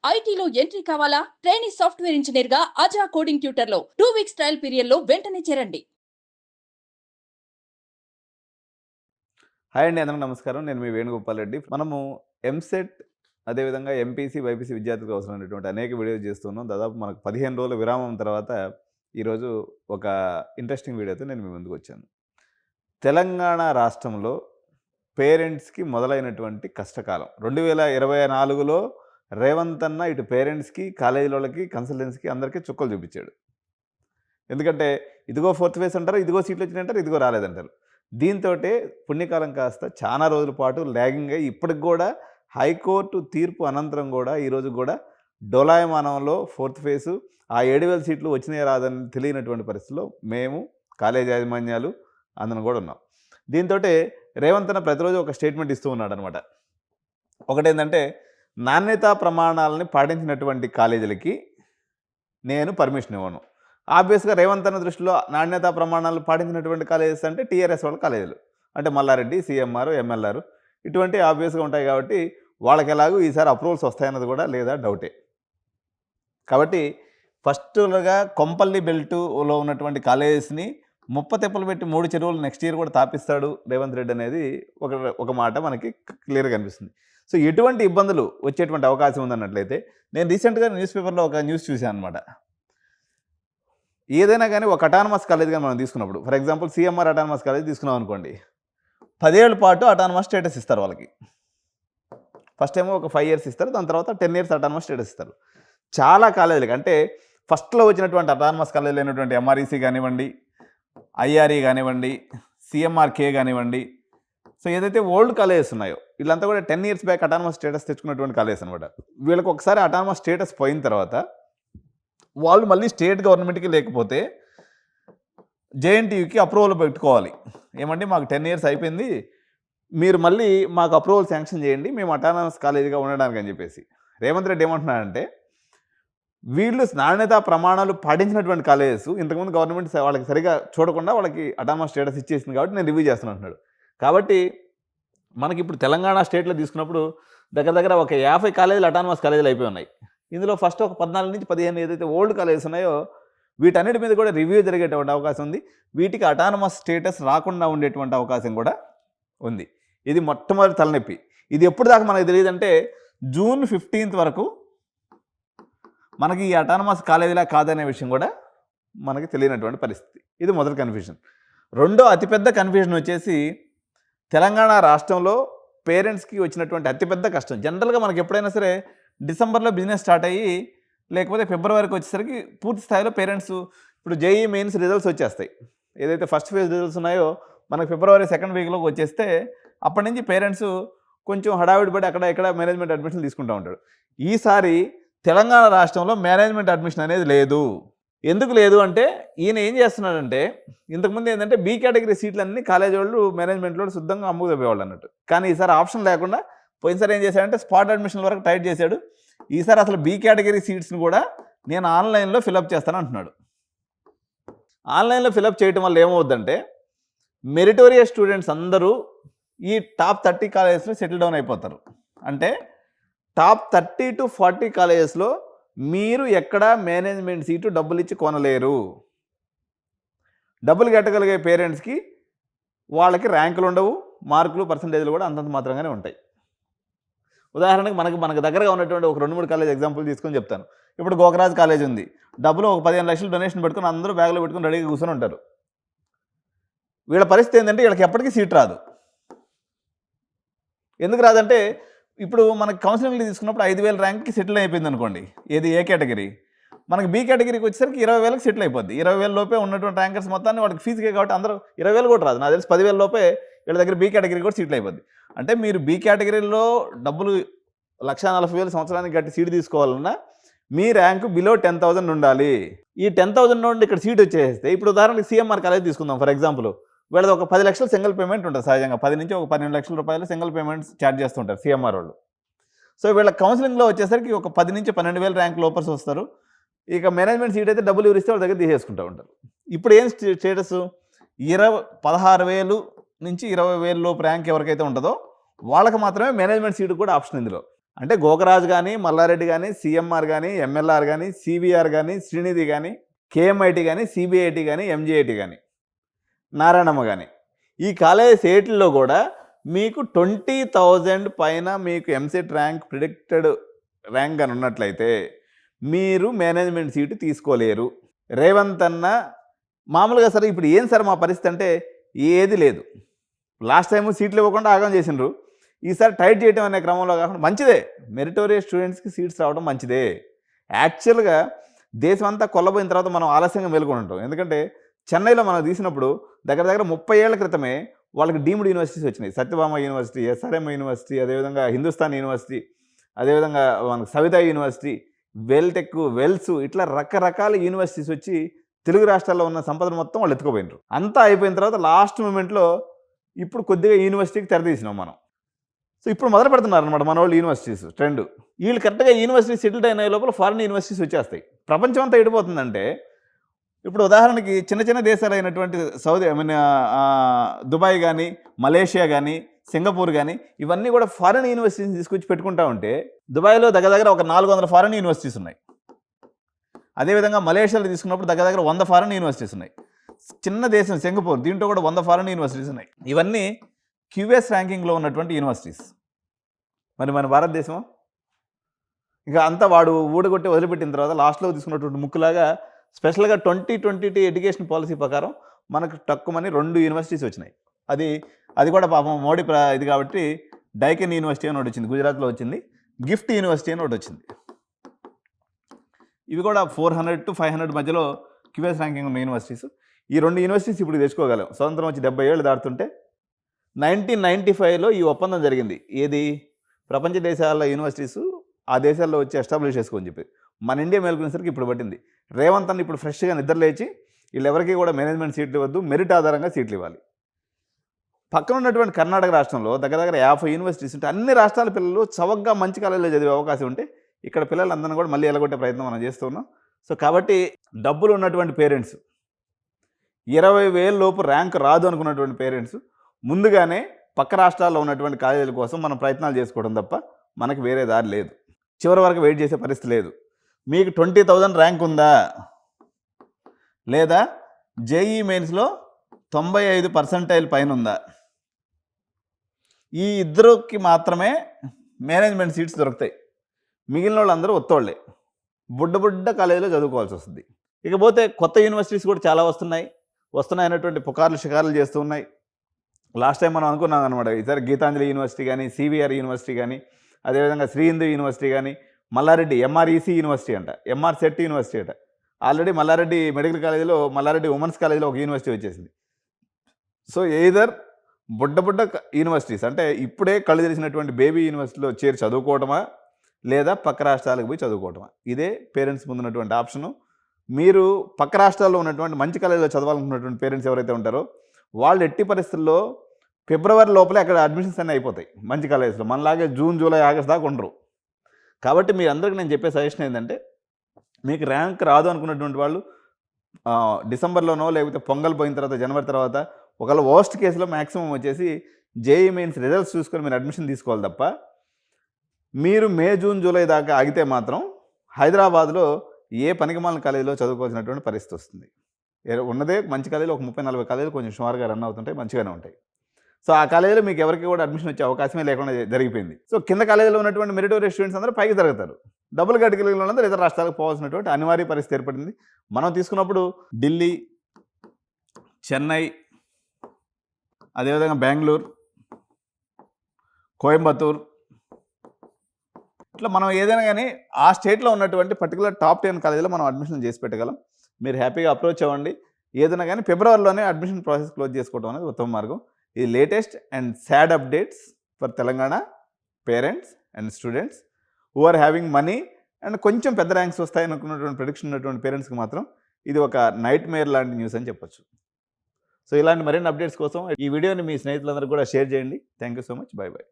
ఐటీలో ఎంట్రీ కావాలా? Trainee software engineer గా అజా కోడింగ్ ట్యూటర్ లో 2 వీక్స్ ట్రయల్ పీరియడ్ లో వెంటనే చేరండి. హాయ్ అండి, అందరికీ నమస్కారం. నేను మీ వేణుగోపాల్ రెడ్డి. మనము ఎంసెట్ అదేవిధంగా ఎంపీసీ, బైపీసీ విద్యార్థులకు అవసరమైనటువంటి అనేక వీడియోలు చేస్తున్నాం. దాదాపు మనకు 15 రోజుల విరామం తర్వాత ఈరోజు ఒక ఇంట్రెస్టింగ్ వీడియోతో నేను మీ ముందుకు వచ్చాను. తెలంగాణ రాష్ట్రంలో పేరెంట్స్కి మొదలైనటువంటి కష్టకాలం 2024లో రేవంత్ అన్న ఇటు పేరెంట్స్కి, కాలేజీలకి, కన్సల్టెన్సీకి అందరికీ చుక్కలు చూపించాడు. ఎందుకంటే ఇదిగో ఫోర్త్ ఫేజ్ అంటారు, ఇదిగో సీట్లు వచ్చినాయంటారు, ఇదిగో రాలేదంటారు. దీంతో పుణ్యకాలం కాస్త చాలా రోజుల పాటు ల్యాగింగ్ అయ్యి ఇప్పటికి కూడా హైకోర్టు తీర్పు అనంతరం కూడా ఈరోజు కూడా డోలాయమానంలో ఫోర్త్ ఫేజు ఆ 7,000 సీట్లు వచ్చినాయి రాదని తెలియనటువంటి పరిస్థితిలో మేము కాలేజ్ యాజమాన్యాలు అందరం కూడా ఉన్నాం. దీంతో రేవంత్ అన్న ప్రతిరోజు ఒక స్టేట్మెంట్ ఇస్తూ ఉన్నాడు అనమాట. ఒకటేంటంటే, నాణ్యతా ప్రమాణాలని పాటించినటువంటి కాలేజీలకి నేను పర్మిషన్ ఇవ్వను. ఆబ్వియస్గా రేవంత్ అన్న దృష్టిలో నాణ్యతా ప్రమాణాలు పాటించినటువంటి కాలేజెస్ అంటే టీఆర్ఎస్ వాళ్ళ కాలేజీలు, అంటే మల్లారెడ్డి, సిఎంఆర్, ఎంఎల్ఆర్ ఇటువంటి ఆబ్వియస్గా ఉంటాయి. కాబట్టి వాళ్ళకి ఎలాగూ ఈసారి అప్రూవల్స్ వస్తాయన్నది కూడా లేదా డౌటే. కాబట్టి ఫస్ట్గా కొంపల్లి బెల్టులో ఉన్నటువంటి కాలేజెస్ని ముప్పతెప్పలు పెట్టి 3 చెరువులు నెక్స్ట్ ఇయర్ కూడా తాపిస్తాడు రేవంత్ రెడ్డి అనేది ఒక మాట మనకి క్లియర్గా కనిపిస్తుంది. సో ఎటువంటి ఇబ్బందులు వచ్చేటువంటి అవకాశం ఉందన్నట్లయితే, నేను రీసెంట్గా న్యూస్ పేపర్లో ఒక న్యూస్ చూశాను అనమాట. ఏదైనా కానీ ఒక అటానమస్ కాలేజ్ కానీ మనం తీసుకున్నప్పుడు, for example CMR autonomous college తీసుకున్నాం అనుకోండి, 10 ఏళ్ల పాటు అటానమస్ స్టేటస్ ఇస్తారు వాళ్ళకి. ఫస్ట్ ఏమో ఒక 5 ఇయర్స్ ఇస్తారు, దాని తర్వాత 10 ఇయర్స్ అటానమస్ స్టేటస్ ఇస్తారు. చాలా కాలేజీలకి అంటే ఫస్ట్లో వచ్చినటువంటి అటానమస్ కాలేజీలు అయినటువంటి ఎంఆర్ఈసీ కానివ్వండి, ఐఆర్ఈ కానివ్వండి, సిఎంఆర్కే కానివ్వండి, సో ఏదైతే ఓల్డ్ కాలేజెస్ ఉన్నాయో వీళ్ళంతా కూడా 10 ఇయర్స్ బ్యాక్ అటానమస్ స్టేటస్ తెచ్చుకున్నటువంటి కాలేజెస్ అనమాట. వీళ్ళకి ఒకసారి అటానమస్ స్టేటస్ పోయిన తర్వాత వాళ్ళు మళ్ళీ స్టేట్ గవర్నమెంట్కి లేకపోతే జేఎన్టీయూకి అప్రూవల్ పెట్టుకోవాలి. ఏమంటే మాకు 10 ఇయర్స్ అయిపోయింది, మీరు మళ్ళీ మాకు అప్రూవల్ శాంక్షన్ చేయండి, మేము అటానమస్ కాలేజీగా ఉండడానికి అని చెప్పేసి. రేవంత్ రెడ్డి ఏమంటున్నాడంటే, వీళ్ళు నాణ్యతా ప్రమాణాలు పాటించినటువంటి కాలేజెస్ ఇంతకుముందు గవర్నమెంట్ వాళ్ళకి సరిగా చూడకుండా వాళ్ళకి అటానమస్ స్టేటస్ ఇచ్చేసింది కాబట్టి నేను రివ్యూ చేస్తున్నాడు. కాబట్టి మనకి ఇప్పుడు తెలంగాణ స్టేట్లో తీసుకున్నప్పుడు దగ్గర ఒక 50 కాలేజీలు అటానమస్ కాలేజీలు అయిపోయి ఉన్నాయి. ఇందులో ఫస్ట్ ఒక 14 నుంచి 15 ఏదైతే ఓల్డ్ కాలేజెస్ ఉన్నాయో వీటన్నిటి మీద కూడా రివ్యూ జరిగేటువంటి అవకాశం ఉంది. వీటికి అటానమస్ స్టేటస్ రాకుండా ఉండేటువంటి అవకాశం కూడా ఉంది. ఇది మొట్టమొదటి తలనొప్పి. ఇది ఎప్పుడు దాకా మనకు తెలియదంటే జూన్ 15 వరకు మనకి ఈ అటానమస్ కాలేజీలా కాదనే విషయం కూడా మనకి తెలియనటువంటి పరిస్థితి. ఇది మొదటి కన్ఫ్యూజన్. రెండో అతిపెద్ద కన్ఫ్యూజన్ వచ్చేసి, తెలంగాణ రాష్ట్రంలో పేరెంట్స్కి వచ్చినటువంటి అతిపెద్ద కష్టం. జనరల్గా మనకి ఎప్పుడైనా సరే డిసెంబర్లో బిజినెస్ స్టార్ట్ అయ్యి లేకపోతే ఫిబ్రవరికి వచ్చేసరికి పూర్తి స్థాయిలో పేరెంట్స్ ఇప్పుడు జేఈ మెయిన్స్ రిజల్ట్స్ వచ్చేస్తాయి. ఏదైతే ఫస్ట్ ఫేజ్ రిజల్ట్స్ ఉన్నాయో మనకు ఫిబ్రవరి 2nd వీక్లోకి వచ్చేస్తే అప్పటి నుంచి పేరెంట్స్ కొంచెం హడావిడి పడి అక్కడ ఇక్కడ మేనేజ్మెంట్ అడ్మిషన్ తీసుకుంటూ ఉంటాడు. ఈసారి తెలంగాణ రాష్ట్రంలో మేనేజ్మెంట్ అడ్మిషన్ అనేది లేదు. ఎందుకు లేదు అంటే, ఈయన ఏం చేస్తున్నాడంటే, ఇంతకుముందు ఏంటంటే బీ కేటగిరీ సీట్లన్నీ కాలేజ్ వాళ్ళు మేనేజ్మెంట్లో శుద్ధంగా అమ్ముకుపోయేవాళ్ళు అన్నట్టు. కానీ ఈసారి ఆప్షన్ లేకుండా పోయినసారి ఏం చేశాడంటే స్పాట్ అడ్మిషన్ వరకు టైట్ చేశాడు. ఈసారి అసలు బీ కేటగిరీ సీట్స్ని కూడా నేను ఆన్లైన్లో ఫిలప్ చేస్తాను అంటున్నాడు. ఆన్లైన్లో ఫిలప్ చేయడం వల్ల ఏమవుద్దంటే, మెరిటోరియస్ స్టూడెంట్స్ అందరూ ఈ టాప్ 30 కాలేజెస్లో సెటిల్ డౌన్ అయిపోతారు. అంటే టాప్ 30 to 40 కాలేజెస్లో మీరు ఎక్కడ మేనేజ్మెంట్ సీటు డబ్బులు ఇచ్చి కొనలేరు. డబ్బులు కట్టగలిగే పేరెంట్స్కి వాళ్ళకి ర్యాంకులు ఉండవు, మార్కులు పర్సంటేజ్లు కూడా అంతంత మాత్రంగానే ఉంటాయి. ఉదాహరణకి మనకు దగ్గరగా ఉన్నటువంటి ఒక 2-3 కాలేజ్ ఎగ్జాంపుల్ తీసుకొని చెప్తాను. ఇప్పుడు గోకరాజ్ కాలేజ్ ఉంది, డబ్బులు ఒక 15 లక్షలు డొనేషన్ పెట్టుకుని అందరూ బ్యాగ్లో పెట్టుకుని రెడీగా కూర్చొని ఉంటారు. వీళ్ళ పరిస్థితి ఏంటంటే వీళ్ళకి ఎప్పటికీ సీట్ రాదు. ఎందుకు రాదంటే, ఇప్పుడు మనకి కౌన్సిలింగ్లో తీసుకున్నప్పుడు 5,000 ర్యాంక్కి సెటిల్ అయిపోయింది అనుకోండి, ఏది ఏ కేటగిరీ. మనకి బీ కేటగిరీకి వచ్చేసరికి 20,000కి సెటిల్ అయిపోద్ది. 20,000 లోపే ఉన్నటువంటి ర్యాంకర్స్ మొత్తాన్ని వాడికి ఫీజుకే కాబట్టి అందరూ 20,000 కూడా రాదు. నాకు తెలిసి 10,000 లోపే వీళ్ళ దగ్గర బీ కేటగిరీ కూడా సీట్లు అయిపోద్ది. అంటే మీరు బీ కేటగిరీలో డబ్బులు 1,40,000 సంవత్సరానికి గట్టి సీటు తీసుకోవాలన్నా మీ ర్యాంకు బిలో 10,000 ఉండాలి. ఈ 10,000 నుండి ఇక్కడ సీట్ వచ్చేస్తే, ఇప్పుడు ఉదాహరణకి సిఎంఆర్ కాలేజ్ తీసుకుందాం ఫర్ ఎగ్జాంపుల్. వీళ్ళది ఒక 10 లక్షలు సింగిల్ పేమెంట్ ఉంటుంది సహజంగా. 10 నుంచి ఒక 12 లక్షల రూపాయలు సింగిల్ పేమెంట్స్ ఛార్జ్ చేస్తుంటారు సిఎంఆర్ వాళ్ళు. సో వీళ్ళ కౌన్సిలింగ్లో వచ్చేసరికి ఒక 10 నుంచి 12,000 ర్యాంక్ లోపర్స్ వస్తారు. ఇక మేనేజ్మెంట్ సీట్ అయితే డబ్బులు ఎవరిస్తే వాళ్ళ దగ్గర తీసేసుకుంటూ ఉంటారు. ఇప్పుడు ఏం స్టేటస్, 16,000 నుంచి 20,000 లోపు ర్యాంక్ ఎవరికైతే ఉంటుందో వాళ్ళకి మాత్రమే మేనేజ్మెంట్ సీటు కూడా ఆప్షన్ ఇందులో. అంటే గోకరాజు కానీ, మల్లారెడ్డి కానీ, సిఎంఆర్ కానీ, ఎంఎల్ఆర్ కానీ, సివిఆర్ కానీ, శ్రీనిధి కానీ, కేఎంఐటి కానీ, సిబిఐటి కానీ, ఎంజిఐటి కానీ, నారాయణమ్మ కానీ, ఈ కాలేజెస్ ఏటిల్లో కూడా మీకు 20,000 పైన మీకు ఎంసెట్ ర్యాంక్ ప్రిడిక్టెడ్ ర్యాంక్ అని ఉన్నట్లయితే మీరు మేనేజ్మెంట్ సీటు తీసుకోలేరు. రేవంత్ అన్న మామూలుగా సరే ఇప్పుడు ఏం సార్ మా పరిస్థితి అంటే ఏది లేదు. లాస్ట్ టైం సీట్లు ఇవ్వకుండా ఆగం చేసిండ్రు. ఈసారి టైట్ చేయడం అనే క్రమంలో కాకుండా మంచిదే, మెరిటోరియస్ స్టూడెంట్స్కి సీట్స్ రావడం మంచిదే. యాక్చువల్గా దేశం అంతా కొల్లబోయిన తర్వాత మనం ఆలస్యంగా మేలుకొని ఉంటాం. ఎందుకంటే చెన్నైలో మనం తీసినప్పుడు దగ్గర 30 ఏళ్ల క్రితమే వాళ్ళకి డీమ్డ్ యూనివర్సిటీస్ వచ్చినాయి. సత్యభామ యూనివర్సిటీ, ఎస్ఆర్ఎం యూనివర్సిటీ, అదేవిధంగా హిందుస్థాన్ యూనివర్సిటీ, అదేవిధంగా మనకు సవితా యూనివర్సిటీ, వెల్టెక్, వెల్స్, ఇట్లా రకరకాల యూనివర్సిటీస్ వచ్చి తెలుగు రాష్ట్రాల్లో ఉన్న సంపదను మొత్తం వాళ్ళు ఎత్తుకోపోయినారు. అంతా అయిపోయిన తర్వాత లాస్ట్ మూమెంట్లో ఇప్పుడు కొద్దిగా యూనివర్సిటీకి తెరదీసినాం మనం. సో ఇప్పుడు మొదలు పెడుతున్నారు అనమాట మన వాళ్ళు యూనివర్సిటీస్ ట్రెండ్. వీళ్ళు కరెక్ట్గా యూనివర్సిటీ సెటిల్డ్ అయిన లోపల ఫారిన్ యూనివర్సిటీస్ వచ్చేస్తాయి. ప్రపంచం అంతా ఎడిపోతుందంటే ఇప్పుడు ఉదాహరణకి చిన్న చిన్న దేశాలు అయినటువంటి దుబాయ్ కానీ, మలేషియా కానీ, సింగపూర్ కానీ, ఇవన్నీ కూడా ఫారిన్ యూనివర్సిటీస్ తీసుకొచ్చి పెట్టుకుంటా ఉంటే దుబాయ్లో దగ్గర ఒక 400 ఫారిన్ యూనివర్సిటీస్ ఉన్నాయి. అదేవిధంగా మలేషియాలో తీసుకున్నప్పుడు దగ్గర 100 ఫారిన్ యూనివర్సిటీస్ ఉన్నాయి. చిన్న దేశం సింగపూర్, దీంట్లో కూడా 100 ఫారిన్ యూనివర్సిటీస్ ఉన్నాయి. ఇవన్నీ క్యూఎస్ ర్యాంకింగ్లో ఉన్నటువంటి యూనివర్సిటీస్. మరి మన భారతదేశం ఇంకా అంతా వాడు ఊడగొట్టి వదిలిపెట్టిన తర్వాత లాస్ట్లో తీసుకున్నటువంటి ముక్కులాగా స్పెషల్గా 2022 ఎడ్యుకేషన్ పాలసీ ప్రకారం మనకు తక్కువని 2 యూనివర్సిటీస్ వచ్చినాయి. అది కూడా పాపం మోడీ ఇది కాబట్టి డైకెన్ యూనివర్సిటీ అని ఒకటి వచ్చింది, గుజరాత్లో వచ్చింది. గిఫ్ట్ యూనివర్సిటీ అని ఒకటి వచ్చింది. ఇవి కూడా 400 to 500 మధ్యలో క్యూఎస్ ర్యాంకింగ్ ఉన్న యూనివర్సిటీస్. ఈ 2 యూనివర్సిటీస్ ఇప్పుడు తెచ్చుకోగలం. స్వతంత్రం వచ్చి 70 ఏళ్ళు దాటుతుంటే 1995లో ఈ ఒప్పందం జరిగింది. ఏది? ప్రపంచ దేశాల యూనివర్సిటీస్ ఆ దేశాల్లో వచ్చి ఎస్టాబ్లిష్ చేసుకోని చెప్పి. మన ఇండియా మేలుకునేసరికి ఇప్పుడు పట్టింది. రేవంత్ అన్న ఇప్పుడు ఫ్రెష్గా నిద్రలేచి వీళ్ళెవరికి కూడా మేనేజ్మెంట్ సీట్లు ఇవ్వద్దు, మెరిట్ ఆధారంగా సీట్లు ఇవ్వాలి. పక్కన ఉన్నటువంటి కర్ణాటక రాష్ట్రంలో దగ్గర 50 యూనివర్సిటీస్ ఉంటే అన్ని రాష్ట్రాల పిల్లలు చవకగా మంచి కాలేజీలో చదివే అవకాశం ఉంటే ఇక్కడ పిల్లలందరినీ కూడా మళ్ళీ ఎలగొట్టే ప్రయత్నం మనం చేస్తున్నాం. సో కాబట్టి డబ్బులు ఉన్నటువంటి పేరెంట్స్, 20,000 లోపు ర్యాంక్ రాదు అనుకున్నటువంటి పేరెంట్స్ ముందుగానే పక్క రాష్ట్రాల్లో ఉన్నటువంటి కాలేజీల కోసం మనం ప్రయత్నాలు చేసుకోవడం తప్ప మనకు వేరే దారి లేదు. చివరి వరకు వెయిట్ చేసే పరిస్థితి లేదు. మీకు 20,000 ర్యాంక్ ఉందా, లేదా జేఈ మెయిన్స్లో 95% పైన ఉందా, ఈ ఇద్దరికి మాత్రమే మేనేజ్మెంట్ సీట్స్ దొరుకుతాయి. మిగిలిన వాళ్ళందరూ ఒత్తోళ్ళే, బుడ్డ కాలేజీలో చదువుకోవాల్సి వస్తుంది. ఇకపోతే కొత్త యూనివర్సిటీస్ కూడా చాలా వస్తున్నాయన్నటువంటి పుకార్లు షికార్లు చేస్తూ ఉన్నాయి. లాస్ట్ టైం మనం అనుకున్నాం అనమాట, ఈసారి గీతాంజలి యూనివర్సిటీ కానీ, సివిఆర్ యూనివర్సిటీ కానీ, అదేవిధంగా శ్రీ హిందూ యూనివర్సిటీ కానీ, మల్లారెడ్డి ఎంఆర్ఈసి యూనివర్సిటీ అంట, ఎంఆర్ సెట్ యూనివర్సిటీ అంట. ఆల్రెడీ మల్లారెడ్డి మెడికల్ కాలేజీలో, మల్లారెడ్డి ఉమెన్స్ కాలేజీలో ఒక యూనివర్సిటీ వచ్చేసింది. సో ఎయిదర్ బుడ్డ యూనివర్సిటీస్ అంటే ఇప్పుడే కళ్ళు తెరిచినటువంటి బేబీ యూనివర్సిటీలో చేరి చదువుకోవటమా, లేదా పక్క రాష్ట్రాలకు పోయి చదువుకోవటమా, ఇదే పేరెంట్స్ ముందున్నటువంటి ఆప్షను. మీరు పక్క రాష్ట్రాల్లో ఉన్నటువంటి మంచి కాలేజీలో చదవాలనుకున్నటువంటి పేరెంట్స్ ఎవరైతే ఉంటారో వాళ్ళు ఎట్టి పరిస్థితుల్లో ఫిబ్రవరి లోపలే అక్కడ అడ్మిషన్స్ అన్నీ అయిపోతాయి మంచి కాలేజెస్లో. మనలాగే జూన్, జూలై, ఆగస్ట్ దాకా ఉండరు. కాబట్టి మీ అందరికీ నేను చెప్పే సజెషన్ ఏంటంటే, మీకు ర్యాంక్ రాదు అనుకున్నటువంటి వాళ్ళు డిసెంబర్లోనో లేకపోతే పొంగల్ పోయిన తర్వాత, జనవరి తర్వాత, ఒకవేళ వర్స్ట్ కేసులో మ్యాక్సిమం వచ్చేసి జేఈ మెయిన్స్ రిజల్ట్స్ చూసుకొని మీరు అడ్మిషన్ తీసుకోవాలి తప్ప, మీరు మే, జూన్, జూలై దాకా ఆగితే మాత్రం హైదరాబాద్లో ఏ పనికిమాలిన కాలేజీలో చదువుకోవాల్సినటువంటి పరిస్థితి వస్తుంది. ఉన్నదే మంచి కాలేజీలో ఒక 30-40 కాలేజీలు కొంచెం సుమారుగా రన్ అవుతుంటాయి, మంచిగానే ఉంటాయి. సో ఆ కాలేజీలో మీకు ఎవరికి కూడా అడ్మిషన్ వచ్చే అవకాశమే లేకుండా జరిగిపోయింది. సో కింద కాలేజీలో ఉన్నటువంటి మెరిటోరియస్ స్టూడెంట్స్ అందరూ పైకి జరుగుతారు. డబ్బులు కట్టుకెళ్ళిన వాళ్ళందరూ ఇతర రాష్ట్రాలకు పోవాల్సినటువంటి అనివార్య పరిస్థితి ఏర్పడింది. మనం తీసుకున్నప్పుడు ఢిల్లీ, చెన్నై, అదేవిధంగా బెంగళూరు, కోయంబత్తూర్, ఇట్లా మనం ఏదైనా కానీ ఆ స్టేట్లో ఉన్నటువంటి పర్టికులర్ టాప్ 10 కాలేజీలో మనం అడ్మిషన్ చేసి పెట్టగలం. మీరు హ్యాపీగా అప్రోచ్ అవ్వండి. ఏదైనా కానీ ఫిబ్రవరిలోనే అడ్మిషన్ ప్రాసెస్ క్లోజ్ చేసుకోవడం అనేది ఉత్తమ మార్గం. ఇది latest and sad updates for Telangana parents and students who are having money and కొంచెం పెద్ద ర్యాంక్స్ వస్తాయని అనుకున్నటువంటి ప్రెడిక్షన్ ఉన్నటువంటి పేరెంట్స్కి మాత్రం ఇది ఒక నైట్ మేర్ లాంటి న్యూస్ అని చెప్పొచ్చు. సో ఇలాంటి మరిన్ని అప్డేట్స్ కోసం ఈ వీడియోని మీ స్నేహితులందరూ కూడా షేర్ చేయండి. Thank you so much. By by.